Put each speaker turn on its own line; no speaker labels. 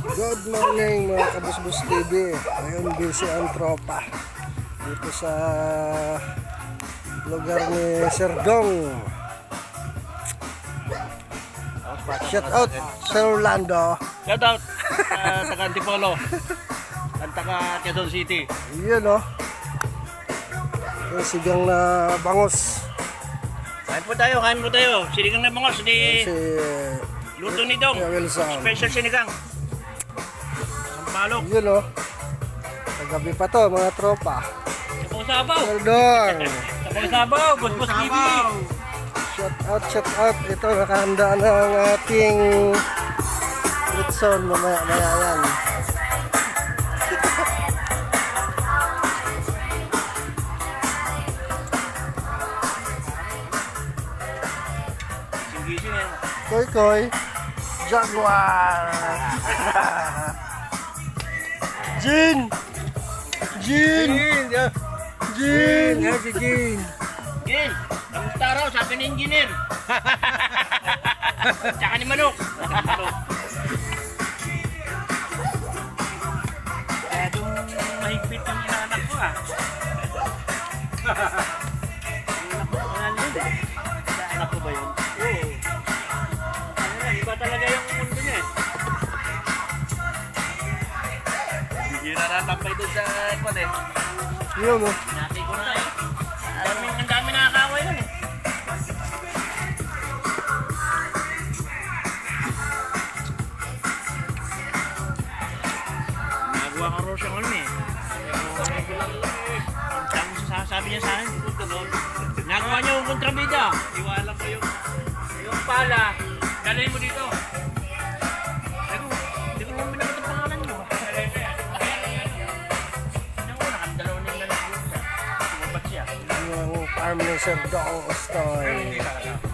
Good morning mga Kabusbus TV. Ngayon busy ang tropa dito sa lugar ni Sir Dong. Shout out Sir Orlando.
Shout out taga Antipolo at taga Quezon City.
Yun o. Yung sigang na bangus.
Kain po tayo. Sinigang na bangos di
Si
luto ni Dong.
Wilson.
Special sinigang. Sampalok.
Yun o. Kagabi pa to mga tropa.
Sapong sabaw.
Sir Dong.
Sapong sabaw. Busbus TV.
Shout out. Ito nakahanda na ang ating Ritson mamaya yan.
Gising yan.
Koy Jaguar. Jin.
Gin. Gin. Kamusta raw? Sabi ni engineer. Tsaka ni Manok. Kaya itong mahigpit yung inanak ko ah. Anak ko ba yun? Oo. Iba talaga yung mundo niya eh. Hindi naratampay doon sa airport eh.
Yun o.
Nati ko na eh. Ang dami nakakaway nun eh. Nagawa ka raw siyang ano eh. Ang sasabi niya sa akin, nagawa niya yung kontrabida. Iwala ko yung pala. Dalhin mo dito. Hindi ko naman binabot ang pangalan mo. Yung una, kami dalawa nila lang. Sumabat siya.
Yung farm ni Sir Dong Ostoy.
Hindi talaga.